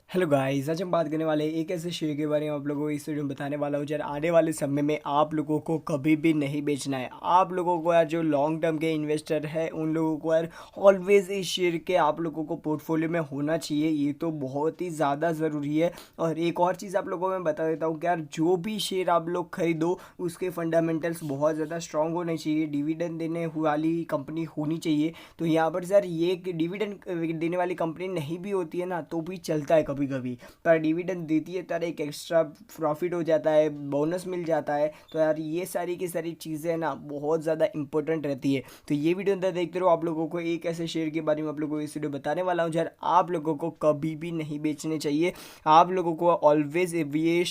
Hello guys, आज हम बात करने वाले हैं एक ऐसे शेयर के बारे में। आप लोगों को इस वीडियो में बताने वाला हूँ यार, आने वाले समय में आप लोगों को कभी भी नहीं बेचना है। आप लोगों को यार जो लॉन्ग टर्म के इन्वेस्टर है उन लोगों को यार ऑलवेज इस शेयर के आप लोगों को पोर्टफोलियो में होना चाहिए। ये तो बहुत ही ज़्यादा ज़रूरी है। और एक और चीज़ आप लोगों को मैं बता देता हूँ कि यार जो भी शेयर आप लोग खरीदो उसके फंडामेंटल्स बहुत ज़्यादा स्ट्रांग होने चाहिए, डिविडेंड देने वाली कंपनी होनी चाहिए। तो यहाँ पर सर ये डिविडेंड देने वाली कंपनी नहीं भी होती है ना तो भी चलता है कभी कभी, पर डिविडेंड देती है तो यार एक एक्स्ट्रा प्रॉफिट हो जाता है, बोनस मिल जाता है। तो यार ये सारी की सारी चीज़ें ना बहुत ज़्यादा इंपॉर्टेंट रहती है। तो ये वीडियो अंदर देखते रहो, आप लोगों को एक ऐसे शेयर के बारे में आप लोगों को इस वीडियो बताने वाला हूँ यार आप लोगों को कभी भी नहीं बेचने चाहिए। आप लोगों को ऑलवेज ये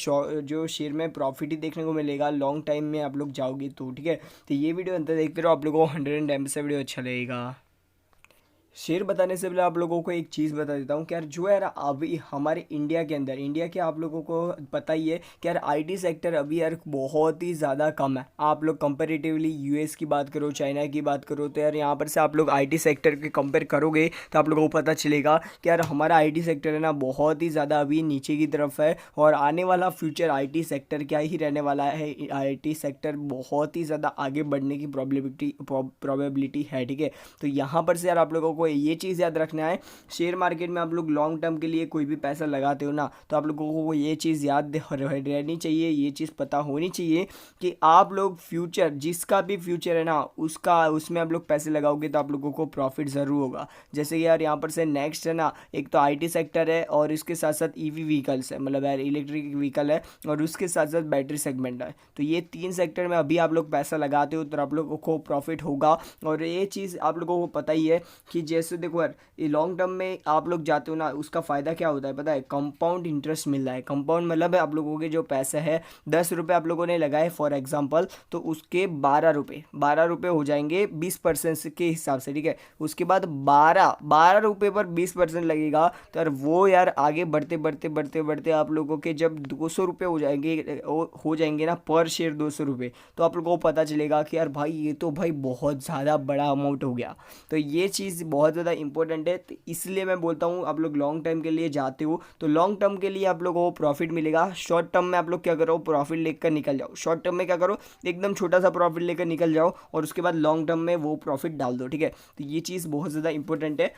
जो शेयर में प्रॉफिट ही देखने को मिलेगा लॉन्ग टाइम में आप लोग जाओगे तो, ठीक है। तो ये वीडियो अंदर देखते रहो, आप लोगों को 100 से वीडियो अच्छा लगेगा। शेयर बताने से पहले आप लोगों को एक चीज़ बता देता हूँ कि यार जो है ना अभी हमारे इंडिया के आप लोगों को पता ही है कि यार आईटी सेक्टर अभी यार बहुत ही ज़्यादा कम है। आप लोग कंपेरेटिवली यूएस की बात करो, चाइना की बात करो, तो यार यहाँ पर से आप लोग आईटी सेक्टर के कंपेयर करोगे तो आप लोगों को पता चलेगा कि यार हमारा आईटी सेक्टर है ना बहुत ही ज़्यादा अभी नीचे की तरफ है। और आने वाला फ्यूचर आईटी सेक्टर क्या ही रहने वाला है, आईटी सेक्टर बहुत ही ज़्यादा आगे बढ़ने की प्रोबेबिलिटी है, ठीक है। तो यहाँ पर से यार आप लोगों को ये चीज़ याद रखना है, शेयर मार्केट में आप लोग लॉन्ग टर्म के लिए कोई भी पैसा लगाते हो ना तो आप लोगों को ये चीज़ याद रहनी चाहिए, ये चीज़ पता होनी चाहिए कि आप लोग फ्यूचर जिसका भी फ्यूचर है ना उसका उसमें आप लोग पैसे लगाओगे तो आप लोगों को प्रॉफिट ज़रूर होगा। जैसे कि यार यहाँ पर से नेक्स्ट है ना, एक तो आईटी सेक्टर है और इसके साथ साथ ईवी व्हीकल्स है, मतलब यार इलेक्ट्रिक व्हीकल है, और उसके साथ साथ बैटरी सेगमेंट है। तो ये तीन सेक्टर में अभी आप लोग पैसा लगाते हो तो आप लोगों को प्रॉफिट होगा। और ये चीज़ आप लोगों को पता ही है कि जैसे देखो यार ये लॉन्ग टर्म में आप लोग जाते हो ना उसका फ़ायदा क्या होता है पता है, कंपाउंड इंटरेस्ट मिल रहा है। कंपाउंड मतलब है आप लोगों के जो पैसे है 10 रुपये आप लोगों ने लगाए फॉर एग्जांपल, तो उसके 12 रुपये हो जाएंगे 20% के हिसाब से, ठीक है। उसके बाद 12 रुपये पर 20% लगेगा तो यार वो यार आगे बढ़ते बढ़ते बढ़ते बढ़ते आप लोगों के जब 200 रुपये हो जाएंगे ना पर शेयर 200 रुपये, तो आप लोगों को पता चलेगा कि यार भाई ये तो भाई बहुत ज़्यादा बड़ा अमाउंट हो गया। तो ये चीज़ बहुत ज़्यादा इंपॉर्टेंट है, तो इसलिए मैं बोलता हूँ आप लोग लॉन्ग टर्म के लिए जाते हो तो लॉन्ग टर्म के लिए आप लोगों को प्रॉफिट मिलेगा। शॉर्ट टर्म में आप लोग क्या करो, प्रॉफिट लेकर निकल जाओ। शॉर्ट टर्म में क्या करो, एकदम छोटा सा प्रॉफिट लेकर निकल जाओ और उसके बाद लॉन्ग टर्म में वो प्रॉफिट डाल दो, ठीक है। तो ये चीज़ बहुत ज़्यादा इंपॉर्टेंट है।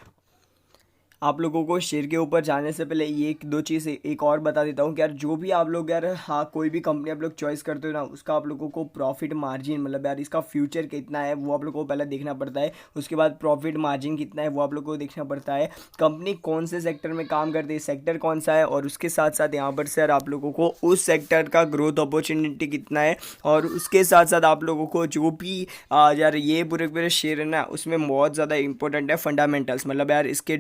आप लोगों को शेयर के ऊपर जाने से पहले ये एक दो चीज़ एक और बता देता हूँ कि यार जो भी आप लोग यार हाँ कोई भी कंपनी आप लोग चॉइस करते हो ना उसका आप लोगों को प्रॉफिट मार्जिन, मतलब यार इसका फ्यूचर कितना है वो आप लोगों को पहले देखना पड़ता है। उसके बाद प्रॉफिट मार्जिन कितना है वो आप लोगों को देखना पड़ता है। कंपनी कौन से सेक्टर में काम करती है, सेक्टर कौन सा है, और उसके साथ साथ यहाँ पर से यार आप लोगों को उस सेक्टर का ग्रोथ अपॉर्चुनिटी कितना है। और उसके साथ साथ आप लोगों को जो भी यार ये पूरे पूरे शेयर है ना उसमें बहुत ज़्यादा इंपॉर्टेंट है फंडामेंटल्स, मतलब यार इसके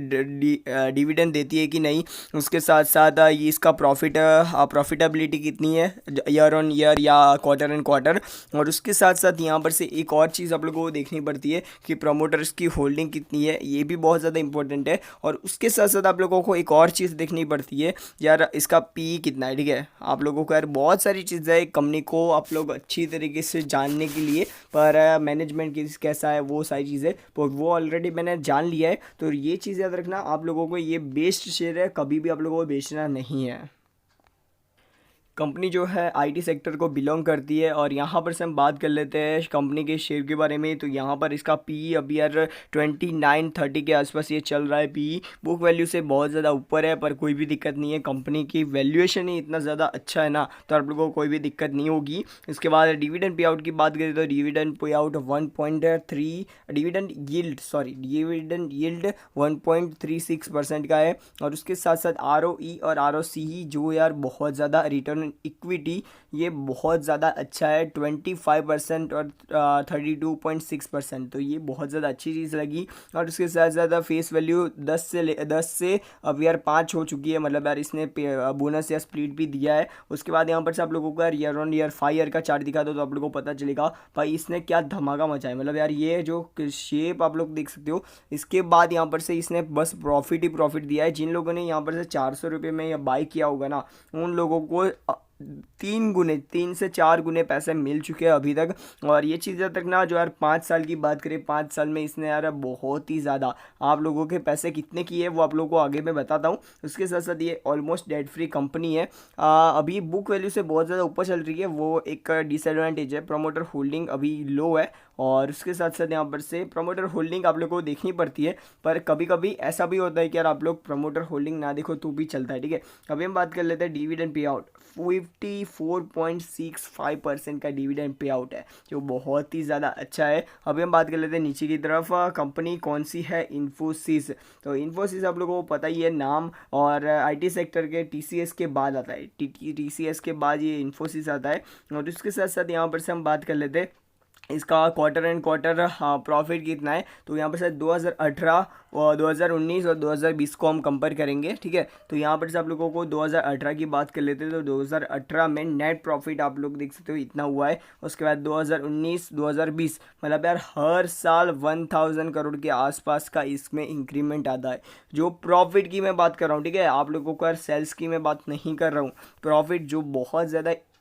डिविडेंड देती है कि नहीं। उसके साथ साथ ये इसका प्रॉफिटेबिलिटी कितनी है ईयर ऑन ईयर या क्वार्टर एंड क्वार्टर। और उसके साथ साथ यहाँ पर से एक और चीज़ आप लोगों को देखनी पड़ती है कि प्रमोटर्स की होल्डिंग कितनी है, ये भी बहुत ज़्यादा इंपॉर्टेंट है। और उसके साथ साथ आप लोगों को एक और चीज़ देखनी पड़ती है यार इसका पी कितना है, ठीक है। आप लोगों को यार बहुत सारी चीज़ें है कंपनी को आप लोग अच्छी तरीके से जानने के लिए, पर मैनेजमेंट कैसा है वो सारी चीज़ें तो वो ऑलरेडी मैंने जान लिया है। तो ये चीज़ याद रखना, आप लोगों को ये बेस्ट शेयर है, कभी भी आप लोगों को बेचना नहीं है। कंपनी जो है आईटी सेक्टर को बिलोंग करती है और यहाँ पर से हम बात कर लेते हैं कंपनी के शेयर के बारे में। तो यहाँ पर इसका पी अभी यार 29-30 के आसपास ये चल रहा है। पी बुक वैल्यू से बहुत ज़्यादा ऊपर है, पर कोई भी दिक्कत नहीं है, कंपनी की वैल्यूएशन ही इतना ज़्यादा अच्छा है ना तो आप लोगों को कोई भी दिक्कत नहीं होगी। इसके बाद डिविडेंड पे आउट की बात करें तो dividend pay out 1.3, dividend yield 1.36% का है। और उसके साथ साथ आर और आर जो यार बहुत ज़्यादा रिटर्न इक्विटी ये बहुत ज़्यादा अच्छा है 25% और 32.6%, तो ये बहुत ज़्यादा अच्छी चीज़ लगी। और उसके साथ ज़्यादा फेस वैल्यू 10 से अब यार 5 हो चुकी है, मतलब यार इसने बोनस या स्प्लिट भी दिया है। उसके बाद यहाँ पर से आप लोगों को यार ईयर ऑन ईयर 5 ईयर का चार्ट दिखा दो तो आप लोगों को पता चलेगा भाई इसने क्या धमाका मचाया। मतलब यार ये जो शेप आप लोग देख सकते हो, इसके बाद यहाँ पर से इसने बस प्रॉफिट ही प्रॉफिट दिया है। जिन लोगों ने यहाँ पर से 400 रुपये में या बाई किया होगा ना उन लोगों को तीन से चार गुने पैसे मिल चुके हैं अभी तक। और ये चीज़ याद रखना, जो यार 5 साल की बात करें, 5 साल में इसने यार बहुत ही ज़्यादा आप लोगों के पैसे कितने किए वो आप लोगों को आगे मैं बताता हूँ। उसके साथ साथ ये ऑलमोस्ट डेट फ्री कंपनी है। अभी बुक वैल्यू से बहुत ज़्यादा ऊपर चल रही है, वो एक डिसएडवांटेज है। प्रमोटर होल्डिंग अभी लो है, और उसके साथ साथ यहाँ पर से प्रमोटर होल्डिंग आप लोगों को देखनी पड़ती है। पर कभी कभी ऐसा भी होता है कि यार आप लोग प्रमोटर होल्डिंग ना देखो तो भी चलता है, ठीक है। अभी हम बात कर लेते हैं डिविडेंड पे आउट। 54.65% का डिविडेंड पे आउट है, जो बहुत ही ज़्यादा अच्छा है। अभी हम बात कर लेते हैं नीचे की तरफ, कंपनी कौन सी है, इन्फोसिस। तो इन्फोसिस आप लोगों को पता ही है नाम, और आईटी सेक्टर के टीसीएस के बाद आता है, टीसीएस के बाद ये इन्फोसिस आता है। और उसके साथ साथ यहाँ पर से हम बात कर लेते हैं इसका क्वार्टर एंड क्वार्टर प्रॉफिट कितना है। तो यहाँ पर से 2018 और 2019 और 2020 को हम कंपेयर करेंगे, ठीक है। तो यहाँ पर से आप लोगों को 2018 की बात कर लेते हैं, तो 2018 में नेट प्रॉफिट आप लोग देख सकते हो इतना हुआ है। उसके बाद 2019 2020 मतलब यार हर साल 1000 करोड़ के आसपास का इसमें इंक्रीमेंट आता है। जो प्रॉफिट की मैं बात कर रहा हूँ, ठीक है, आप लोगों को यार सेल्स की मैं बात नहीं कर रहा हूँ, प्रॉफिट जो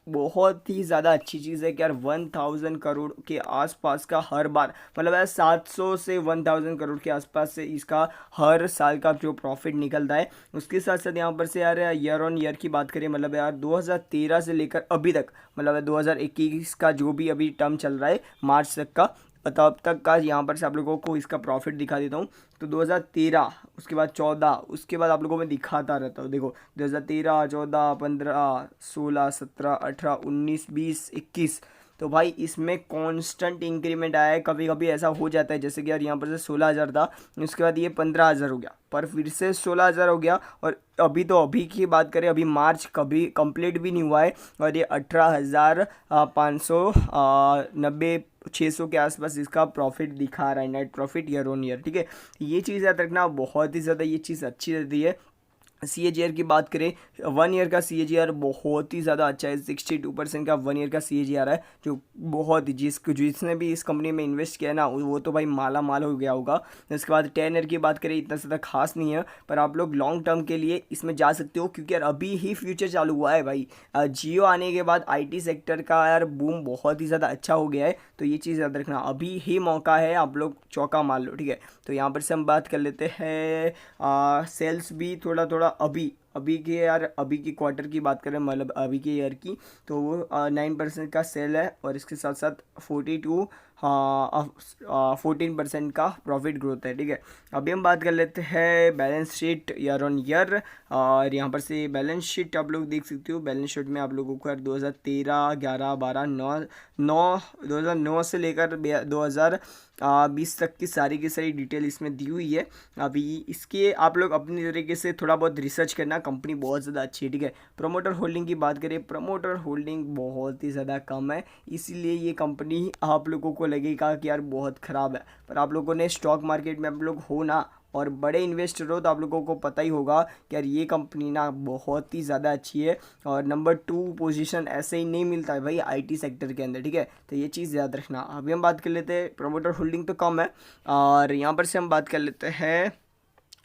बहुत ही ज़्यादा अच्छी चीज़ है कि यार 1000 करोड़ के आसपास का हर बार, मतलब यार 700 से 1000 करोड़ के आसपास से इसका हर साल का जो प्रॉफिट निकलता है। उसके साथ साथ यहाँ पर से यार ईयर ऑन ईयर की बात करें, मतलब यार 2013 से लेकर अभी तक, मतलब 2021 का जो भी अभी टर्म चल रहा है मार्च तक का, तब तक का यहाँ पर से आप लोगों को इसका प्रॉफिट दिखा देता हूँ। तो 2013, उसके बाद 14, उसके बाद आप लोगों को मैं दिखाता रहता हूँ। देखो 2013, 14, 15, 16, 17, 18, 19, 20, 21, तो भाई इसमें कांस्टेंट इंक्रीमेंट आया है। कभी कभी ऐसा हो जाता है जैसे कि यार यहाँ पर से 16,000 था, उसके बाद ये 15,000 हो गया, पर फिर से 16,000 हो गया, और अभी की बात करें, अभी मार्च कभी कंप्लीट भी नहीं हुआ है, और ये 18,590 600 के आसपास इसका प्रॉफिट दिखा रहा है, net profit year on year, ठीक है। ये चीज़ याद रखना, बहुत ही ज़्यादा ये चीज़ अच्छी रहती है। CAGR की बात करें, 1 ईयर का CAGR बहुत ही ज़्यादा अच्छा है, 62% का 1 ईयर का CAGR है, जो बहुत ही जिसने भी इस कंपनी में इन्वेस्ट किया ना वो तो भाई माला माल हो गया होगा। उसके बाद 10 ईयर की बात करें, इतना ज़्यादा खास नहीं है, पर आप लोग लॉन्ग टर्म के लिए इसमें जा सकते हो, क्योंकि यार अभी ही फ्यूचर चालू हुआ है भाई। जियो आने के बाद IT सेक्टर का यार बूम बहुत ही ज़्यादा अच्छा हो गया है, तो ये चीज़ याद रखना, अभी ही मौका है, आप लोग चौका मार लो, ठीक है। तो यहाँ पर से हम बात कर लेते हैं सेल्स भी थोड़ा थोड़ा अभी अभी के यार अभी की क्वार्टर की बात करें, मतलब अभी के ईयर की, तो वो 9% का सेल है, और इसके साथ साथ 14% का प्रॉफिट ग्रोथ है, ठीक है। अभी हम बात कर लेते हैं balance sheet year on year, और यहाँ पर से बैलेंस शीट आप लोग देख सकते हो। बैलेंस शीट में आप लोगों को यार 2013, 11, 12, 2009 से लेकर 2020 तक की सारी डिटेल इसमें दी हुई है। अभी इसके आप लोग अपनी तरीके से थोड़ा बहुत रिसर्च करना, कंपनी बहुत ज़्यादा अच्छी है, ठीक है। प्रमोटर होल्डिंग की बात करें, प्रमोटर होल्डिंग बहुत ही ज़्यादा कम है, इसीलिए ये कंपनी आप लोगों को लगेगा कि यार बहुत ख़राब है, पर आप लोगों ने स्टॉक मार्केट में आप लोग हो ना, और बड़े इन्वेस्टर हो, तो आप लोगों को पता ही होगा कि यार ये कंपनी ना बहुत ही ज़्यादा अच्छी है, और नंबर 2 पोजीशन ऐसे ही नहीं मिलता है भाई IT सेक्टर के अंदर, ठीक है। तो ये चीज़ याद रखना। अभी हम बात कर लेते हैं, प्रमोटर होल्डिंग तो कम है, और यहाँ पर से हम बात कर लेते हैं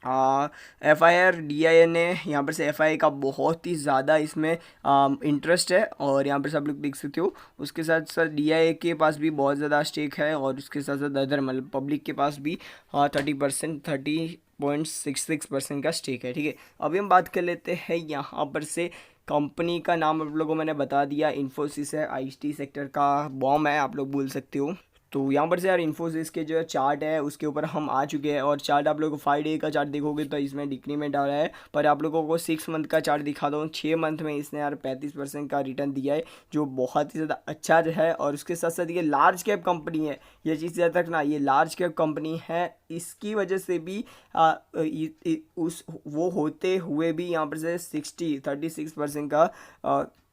FIR DIN है। यहाँ पर से FII का बहुत ही ज़्यादा इसमें इंटरेस्ट है, और यहाँ पर सब लोग देख सकते हो। उसके साथ साथ DIA के पास भी बहुत ज़्यादा स्टेक है, और उसके साथ साथ अदर मतलब पब्लिक के पास भी 30.66% का स्टेक है, ठीक है। अभी हम बात कर लेते हैं यहाँ पर से, कंपनी का नाम आप लोगों को मैंने बता दिया, इन्फोसिस है, IT सेक्टर का बॉम्ब है आप लोग बोल सकते हो। तो यहाँ पर से यार इन्फोसिस के जो चार्ट है उसके ऊपर हम आ चुके हैं, और चार्ट आप लोगों को 5 डे का चार्ट देखोगे तो इसमें डिक्रीमेंट आ रहा है, पर आप लोगों को 6 मंथ का चार्ट दिखा दूँ, 6 मंथ में इसने यार 35% का रिटर्न दिया है, जो बहुत ही ज़्यादा अच्छा है। और उसके साथ साथ ये लार्ज कैप कंपनी है, ये चीज़ याद रखना, ये लार्ज कैप कंपनी है, इसकी वजह से भी वो होते हुए भी यहाँ पर से 36% का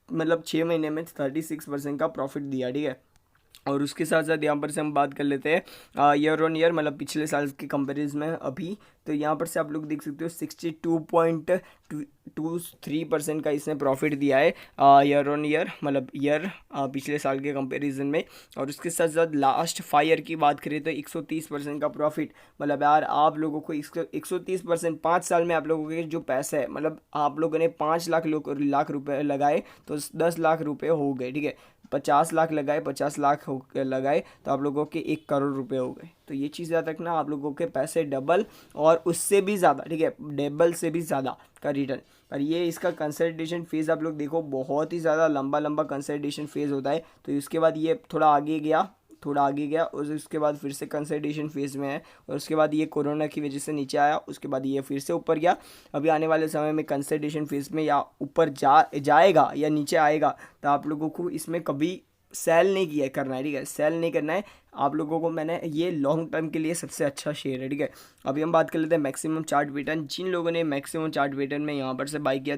मतलब 6 महीने में 36% का प्रॉफिट दिया, ठीक है। और उसके साथ साथ यहाँ पर से हम बात कर लेते हैं ईयर ऑन ईयर, मतलब पिछले साल के कंपेरिजन में अभी, तो यहाँ पर से आप लोग देख सकते हो 3% का इसने प्रॉफिट दिया है ईयर ऑन ईयर, मतलब ईयर पिछले साल के कंपैरिजन में। और उसके साथ साथ लास्ट 5 ईयर की बात करें तो 130% का प्रॉफिट। मतलब यार आप लोगों को 130%, 5 साल में आप लोगों के जो पैसे है, मतलब आप लोगों ने 5 लाख रुपए लगाए तो 10 लाख रुपए हो गए, ठीक है। 50 लाख लगाए, 50 लाख लगाए तो आप लोगों के 1 करोड़ रुपए हो गए। तो ये चीज़ याद रखना, आप लोगों के पैसे डबल और उससे भी ज़्यादा, ठीक है, डबल से भी ज़्यादा का रिटर्न। और ये इसका कंसल्टेशन फेज़ आप लोग देखो, बहुत ही ज़्यादा लंबा लंबा कंसल्टेशन फेज़ होता है। तो उसके बाद ये थोड़ा आगे गया और उसके बाद फिर से कंसल्टेशन फेज़ में है। और उसके बाद ये कोरोना की वजह से नीचे आया, उसके बाद ये फिर से ऊपर गया। अभी आने वाले समय में कंसल्टेशन फेज़ में या ऊपर जाएगा या नीचे आएगा। तो आप लोगों को इसमें कभी सेल नहीं किया करना है, ठीक है, सेल नहीं करना है आप लोगों को। मैंने ये लॉन्ग टर्म के लिए सबसे अच्छा शेयर है, ठीक है। अभी हम बात कर लेते हैं मैक्सिमम चार्ट पैटर्न। जिन लोगों ने मैक्सिमम चार्ट पैटर्न में यहाँ पर से बाई किया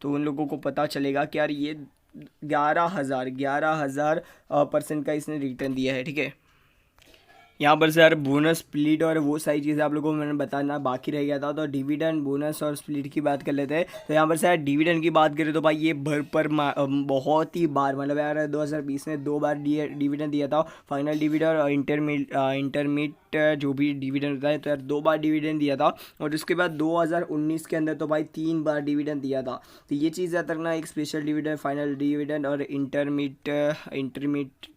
तो उन लोगों को पता चलेगा कि यार ये 11,000% का इसने रिटर्न दिया है, ठीक है। यहाँ पर से यार बोनस, स्प्लिट और वो सारी चीज़ें आप लोगों को मैंने बताना बाकी रह गया था। तो डिविडेंड, बोनस और स्प्लिट की बात कर लेते हैं। तो यहाँ पर से यार डिविडेंड की बात करें तो भाई ये बहुत ही बार, मतलब यार 2020 में 2 बार डिविडेंड दिया था, फाइनल डिविडेंड और इंटरमीट जो भी डिविडेंड होता है। तो यार 2 बार डिविडेंड दिया था। और उसके बाद 2019 के अंदर तो भाई 3 बार डिविडेंड दिया था। तो ये चीज़ याद रखना, एक स्पेशल डिविडेंड, फाइनल डिविडेंड और इंटरमीट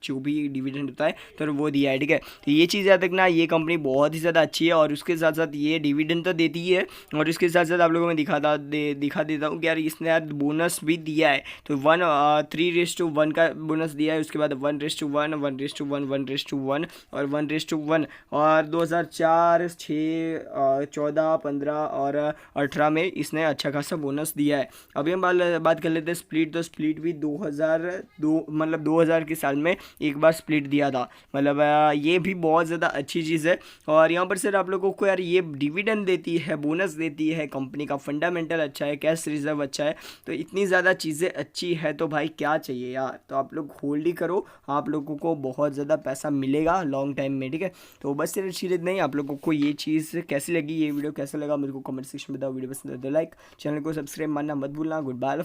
जो भी डिविडेंड होता है तो वो दिया है, ठीक है। तो ये चीज़ याद रखना, ये कंपनी बहुत ही ज़्यादा अच्छी है। और उसके साथ साथ ये डिविडेंड तो देती ही है और उसके साथ साथ आप लोगों में दिखा देता हूँ कि यार इसने यार बोनस भी दिया है। तो 3:1 का बोनस दिया है। उसके बाद 1:1, 1:1, 1:1 और 1:1। और 2004, 6, 14, 15 और 18 में इसने अच्छा खासा बोनस दिया है। अभी हम बात कर लेते हैं स्प्लिट। तो स्प्लिट भी 2000 के साल में एक बार स्प्लिट दिया था। मतलब ये भी बहुत ज़्यादा अच्छी चीज़ है। और यहाँ पर सर आप लोगों को यार ये डिविडेंड देती है, बोनस देती है, कंपनी का फंडामेंटल अच्छा है, कैश रिजर्व अच्छा है। तो इतनी ज़्यादा चीज़ें अच्छी है तो भाई क्या चाहिए यार। तो आप लोग होल्ड ही करो, आप लोगों को बहुत ज़्यादा पैसा मिलेगा लॉन्ग टाइम में, ठीक है। तो बस सिर्फ चीज़ नहीं, आप लोगों को ये चीज़ कैसी लगी, ये वीडियो कैसा लगा मेरे को कमेंट सेक्शन में बताओ। वीडियो पसंद है तो लाइक, चैनल को सब्सक्राइब मानना मत भूलना। गुड बाय,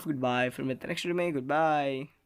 फिर मैं नेक्स्ट वीडियो में, गुड बाय।